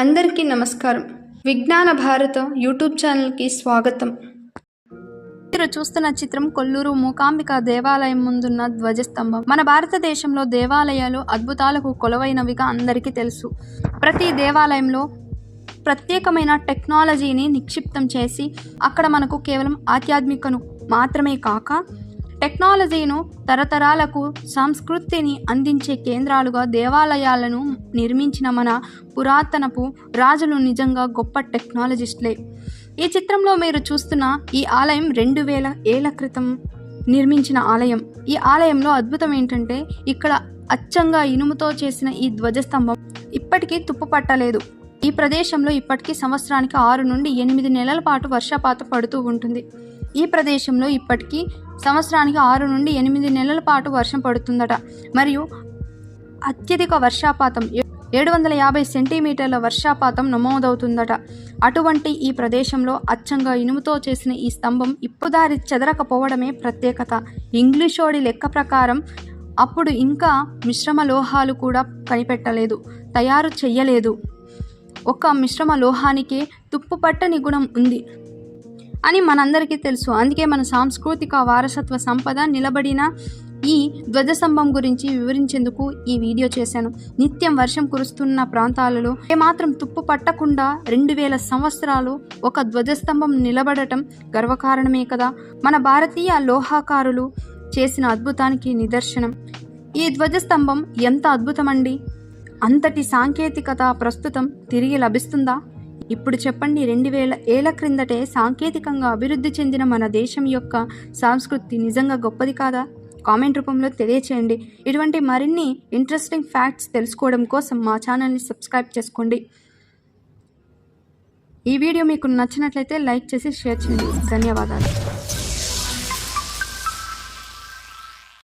అందరికీ నమస్కారం. విజ్ఞాన భారత యూట్యూబ్ ఛానల్కి స్వాగతం. మీరు చూస్తున్న చిత్రం కొల్లూరు మూకాంబిక దేవాలయం ముందున్న ధ్వజస్తంభం. మన భారతదేశంలో దేవాలయాలు అద్భుతాలకు కొలువైనవిగా అందరికీ తెలుసు. ప్రతి దేవాలయంలో ప్రత్యేకమైన టెక్నాలజీని నిక్షిప్తం చేసి అక్కడ మనకు కేవలం ఆధ్యాత్మికను మాత్రమే కాక టెక్నాలజీను తరతరాలకు సంస్కృతిని అందించే కేంద్రాలుగా దేవాలయాలను నిర్మించిన మన పురాతనపు రాజులు నిజంగా గొప్ప టెక్నాలజిస్టులే. ఈ చిత్రంలో మీరు చూస్తున్న ఈ ఆలయం 2000 ఏళ్ల క్రితం నిర్మించిన ఆలయం. ఈ ఆలయంలో అద్భుతం ఏంటంటే ఇక్కడ అచ్చంగా ఇనుముతో చేసిన ఈ ధ్వజస్తంభం ఇప్పటికీ తుప్పు పట్టలేదు. ఈ ప్రదేశంలో ఇప్పటికీ సంవత్సరానికి 6 నుండి 8 నెలల పాటు వర్షపాతం పడుతూ ఉంటుంది. ఈ ప్రదేశంలో ఇప్పటికీ సంవత్సరానికి 6 నుండి 8 నెలల పాటు వర్షం పడుతుందట. మరియు అత్యధిక వర్షపాతం 750 సెంటీమీటర్ల వర్షపాతం నమోదవుతుందట. అటువంటి ఈ ప్రదేశంలో అచ్చంగా ఇనుముతో చేసిన ఈ స్తంభం ఇప్పుదారి చెదరకపోవడమే ప్రత్యేకత. ఇంగ్లీషోడి లెక్క ప్రకారం అప్పుడు ఇంకా మిశ్రమ లోహాలు కూడా కనిపెట్టలేదు, తయారు చెయ్యలేదు. ఒక మిశ్రమ లోహానికే తుప్పు పట్టని గుణం ఉంది అని మనందరికీ తెలుసు. అందుకే మన సాంస్కృతిక వారసత్వ సంపద నిలబడిన ఈ ధ్వజస్తంభం గురించి వివరించేందుకు ఈ వీడియో చేశాను. నిత్యం వర్షం కురుస్తున్న ప్రాంతాలలో ఏమాత్రం తుప్పు పట్టకుండా 2000 సంవత్సరాలు ఒక ధ్వజస్తంభం నిలబడటం గర్వకారణమే కదా. మన భారతీయ లోహాకారులు చేసిన అద్భుతానికి నిదర్శనం. ఈ ధ్వజస్తంభం ఎంత అద్భుతమండి! అంతటి సాంకేతికత ప్రస్తుతం తిరిగి లభిస్తుందా? ఇప్పుడు చెప్పండి. 2000 ఏళ్ల క్రిందటే సాంకేతికంగా అభివృద్ధి చెందిన మన దేశం యొక్క సంస్కృతి నిజంగా గొప్పది కాదా? కామెంట్ రూపంలో తెలియచేయండి. ఇటువంటి మరిన్ని ఇంట్రెస్టింగ్ ఫ్యాక్ట్స్ తెలుసుకోవడం కోసం మా ఛానల్ని సబ్స్క్రైబ్ చేసుకోండి. ఈ వీడియో మీకు నచ్చినట్లయితే లైక్ చేసి షేర్ చేయండి. ధన్యవాదాలు.